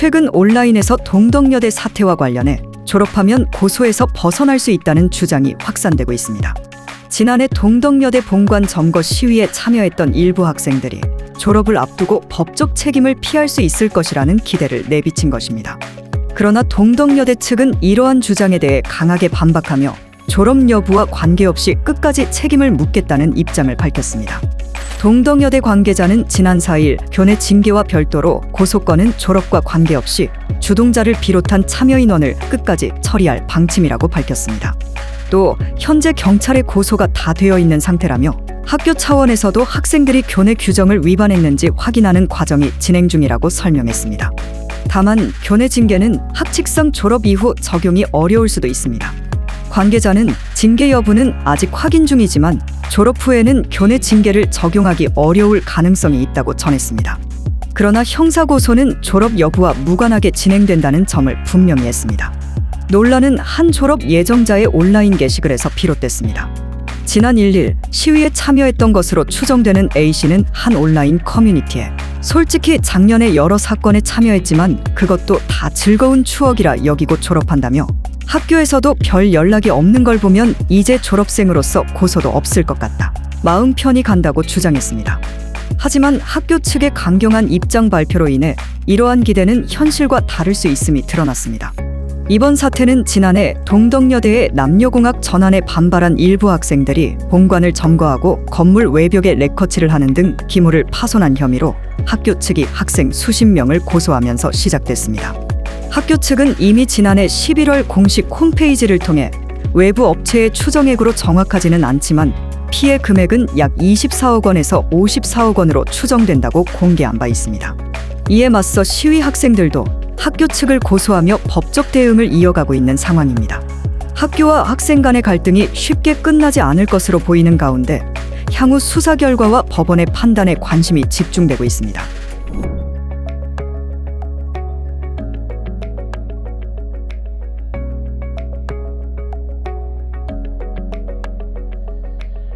최근 온라인에서 동덕여대 사태와 관련해 졸업하면 고소에서 벗어날 수 있다는 주장이 확산되고 있습니다. 지난해 동덕여대 본관 점거 시위에 참여했던 일부 학생들이 졸업을 앞두고 법적 책임을 피할 수 있을 것이라는 기대를 내비친 것입니다. 그러나 동덕여대 측은 이러한 주장에 대해 강하게 반박하며 졸업 여부와 관계없이 끝까지 책임을 묻겠다는 입장을 밝혔습니다. 동덕여대 관계자는 지난 4일 교내 징계와 별도로 고소건은 졸업과 관계없이 주동자를 비롯한 참여 인원을 끝까지 처리할 방침이라고 밝혔습니다. 또 현재 경찰에 고소가 다 되어 있는 상태라며 학교 차원에서도 학생들이 교내 규정을 위반했는지 확인하는 과정이 진행 중이라고 설명했습니다. 다만 교내 징계는 학칙상 졸업 이후 적용이 어려울 수도 있습니다. 관계자는 징계 여부는 아직 확인 중이지만 졸업 후에는 교내 징계를 적용하기 어려울 가능성이 있다고 전했습니다. 그러나 형사고소는 졸업 여부와 무관하게 진행된다는 점을 분명히 했습니다. 논란은 한 졸업 예정자의 온라인 게시글에서 비롯됐습니다. 지난 1일 시위에 참여했던 것으로 추정되는 A씨는 한 온라인 커뮤니티에 솔직히 작년에 여러 사건에 참여했지만 그것도 다 즐거운 추억이라 여기고 졸업한다며 학교에서도 별 연락이 없는 걸 보면 이제 졸업생으로서 고소도 없을 것 같다. 마음 편히 간다고 주장했습니다. 하지만 학교 측의 강경한 입장 발표로 인해 이러한 기대는 현실과 다를 수 있음이 드러났습니다. 이번 사태는 지난해 동덕여대의 남녀공학 전환에 반발한 일부 학생들이 본관을 점거하고 건물 외벽에 레커칠을 하는 등 기물을 파손한 혐의로 학교 측이 학생 수십 명을 고소하면서 시작됐습니다. 학교 측은 이미 지난해 11월 공식 홈페이지를 통해 외부 업체의 추정액으로 정확하지는 않지만 피해 금액은 약 24억 원에서 54억 원으로 추정된다고 공개한 바 있습니다. 이에 맞서 시위 학생들도 학교 측을 고소하며 법적 대응을 이어가고 있는 상황입니다. 학교와 학생 간의 갈등이 쉽게 끝나지 않을 것으로 보이는 가운데 향후 수사 결과와 법원의 판단에 관심이 집중되고 있습니다.